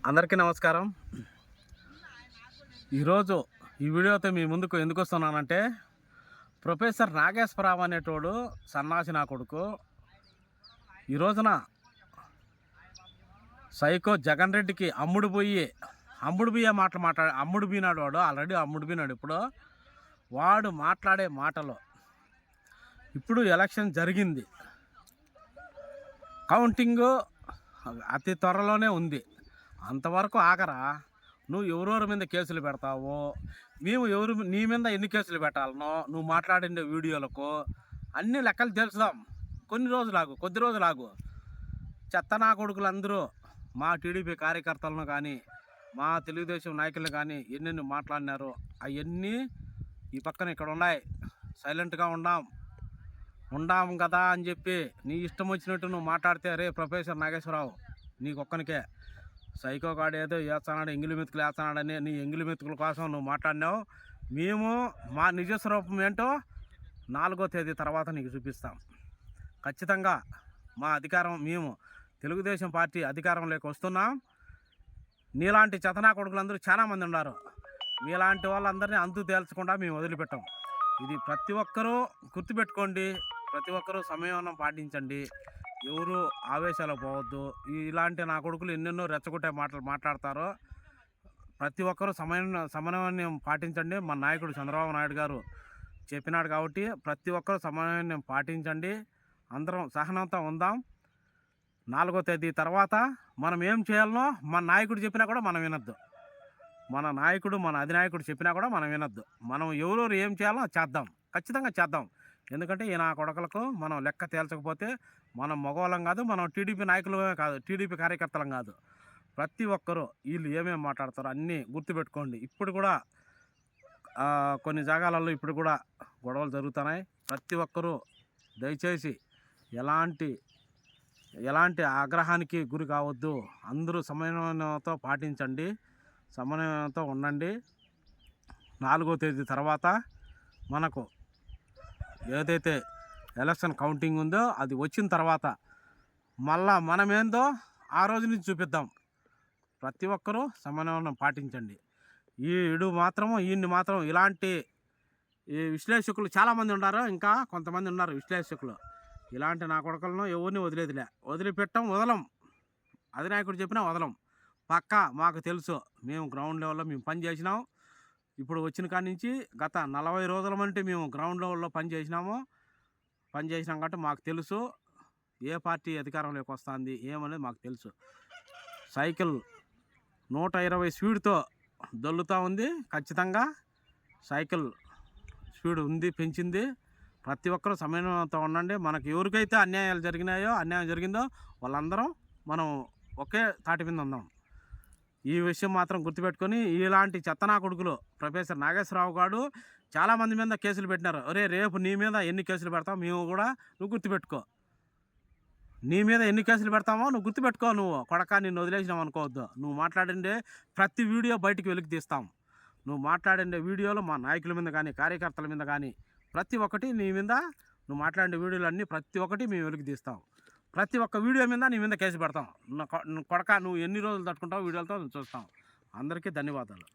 అందరికీ నమస్కారం. ఈరోజు ఈ వీడియోతో మీ ముందుకు ఎందుకు వస్తున్నానంటే, ప్రొఫెసర్ నాగేశ్వరరావు అనేటోడు సన్నాసి నా కొడుకు ఈ రోజున సైకో జగన్ రెడ్డికి అమ్ముడు పోయే మాటలు అమ్ముడు పోయినాడు. వాడు ఆల్రెడీ అమ్ముడు పోయినాడు. ఇప్పుడు వాడు మాట్లాడే మాటలు, ఇప్పుడు ఎలక్షన్ జరిగింది, కౌంటింగు అతి త్వరలోనే ఉంది, అంతవరకు ఆగరా. నువ్వు ఎవరెవరి మీద కేసులు పెడతావో, మేము నీ మీద ఎన్ని కేసులు పెట్టాలనో, నువ్వు మాట్లాడిన వీడియోలకు అన్ని లెక్కలు తెలుసుదాం. కొద్ది రోజులాగు. చెత్త నా కొడుకులందరూ మా టీడీపీ కార్యకర్తలను కానీ, మా తెలుగుదేశం నాయకులను కానీ ఎన్నెన్ని మాట్లాడినారో అవన్నీ ఈ పక్కన ఇక్కడ ఉన్నాయి. సైలెంట్గా ఉండాం కదా అని చెప్పి నీ ఇష్టం వచ్చినట్టు నువ్వు మాట్లాడితే, రే ప్రొఫెసర్ నాగేశ్వరరావు నీకొక్కనికే సైకో గాడు ఏదో వేస్తున్నాడు, ఎంగిలి మెతుకులు వేస్తున్నాడని నీ ఎంగిలి మెతుకుల కోసం నువ్వు మాట్లాడినావు. మేము మా నిజ స్వరూపం ఏంటో 4వ తేదీ తర్వాత నీకు చూపిస్తాం. ఖచ్చితంగా మా అధికారం, మేము తెలుగుదేశం పార్టీ అధికారంలోకి వస్తున్నాం. నీలాంటి చెతనా కొడుకులందరూ చాలామంది ఉన్నారు. మీలాంటి వాళ్ళందరినీ అంతు తేల్చకుండా మేము వదిలిపెట్టాం. ఇది ప్రతి ఒక్కరూ గుర్తుపెట్టుకోండి. ప్రతి ఒక్కరూ సంయమనం పాటించండి. ఎవరు ఆవేశాలు పోవద్దు. ఇలాంటి నా కొడుకులు ఎన్నెన్నో రెచ్చగొట్టే మాటలు మాట్లాడతారో ప్రతి ఒక్కరూ సమన్వయం పాటించండి. మా నాయకుడు చంద్రబాబు నాయుడు గారు చెప్పినాడు కాబట్టి ప్రతి ఒక్కరూ సమన్వయం పాటించండి. అందరం సహనంతో ఉందాం. 4వ తేదీ తర్వాత మనం ఏం చేయాలనో మన నాయకుడు చెప్పినా కూడా మనం వినొద్దు. మన అధినాయకుడు చెప్పినా కూడా మనం వినొద్దు. మనం ఎవరెవరు ఏం చేయాలో చేద్దాం, ఖచ్చితంగా చేద్దాం. ఎందుకంటే ఈ నా కొడుకులకు మనం లెక్క తేల్చకపోతే మనం మగవాళ్ళం కాదు, మనం టీడీపీ నాయకులమే కాదు, టీడీపీ కార్యకర్తలం కాదు. ప్రతి ఒక్కరూ వీళ్ళు ఏమేమి మాట్లాడతారో అన్నీ గుర్తుపెట్టుకోండి. ఇప్పుడు కూడా కొన్ని జాగాలలో ఇప్పుడు కూడా గొడవలు జరుగుతున్నాయి. ప్రతి ఒక్కరూ దయచేసి ఎలాంటి ఆగ్రహానికి గురి కావద్దు. అందరూ సమన్వయంతో పాటించండి, సమన్వయంతో ఉండండి. 4వ తేదీ తర్వాత మనకు ఏదైతే ఎలక్షన్ కౌంటింగ్ ఉందో అది వచ్చిన తర్వాత మళ్ళా మనమేందో ఆ రోజు నుంచి చూపిద్దాం. ప్రతి ఒక్కరూ సమన్వయం పాటించండి. ఈయన్ని మాత్రం ఇలాంటి ఈ విశ్లేషకులు చాలామంది ఉన్నారు, ఇంకా కొంతమంది ఉన్నారు విశ్లేషకులు. ఇలాంటి నా కొడుకులను ఎవరిని వదలం. అధినాయకుడు చెప్పినా వదలం. పక్కా మాకు తెలుసు, మేము గ్రౌండ్ లెవెల్లో మేము పని చేసినాం. ఇప్పుడు వచ్చిన కాడి నుంచి గత 40 రోజుల మంటే మేము గ్రౌండ్ లెవెల్లో పని చేసినాం కాబట్టి మాకు తెలుసు ఏ పార్టీ అధికారంలోకి వస్తుంది ఏమనేది మాకు తెలుసు. సైకిల్ 120 స్పీడ్తో దొల్లుతూ ఉంది. ఖచ్చితంగా సైకిల్ స్పీడ్ పెంచింది. ప్రతి ఒక్కరూ సమన్వయంతో ఉండండి. మనకు ఎవరికైతే అన్యాయం జరిగిందో వాళ్ళందరం మనం ఒకే తాటి మీద ఉందాం. ఈ విషయం మాత్రం గుర్తుపెట్టుకొని, ఇలాంటి చెత్తనా కొడుకులు ప్రొఫెసర్ నాగేశ్వరరావు గారు చాలామంది మీద కేసులు పెట్టినారు. రేపు నీ మీద ఎన్ని కేసులు పెడతావు మేము కూడా నువ్వు గుర్తుపెట్టుకో. నీ మీద ఎన్ని కేసులు పెడతామో నువ్వు గుర్తుపెట్టుకో. నువ్వు కొడక నిన్ను వదిలేసినావు అనుకోవద్దు. నువ్వు మాట్లాడిండే ప్రతి వీడియో బయటికి వెలికి తీస్తాం. నువ్వు మాట్లాడిండే వీడియోలు మా నాయకుల మీద కానీ, కార్యకర్తల మీద కానీ ప్రతి ఒక్కటి నువ్వు మాట్లాడే వీడియోలన్నీ ప్రతి ఒక్కటి మేము వెలికి తీస్తాం. ప్రతి ఒక్క వీడియో మీద నీ మీద కేసు పెడతాం. కొడక నువ్వు ఎన్ని రోజులు తట్టుకుంటావు వీడియోలతో చూస్తాం. అందరికీ ధన్యవాదాలు.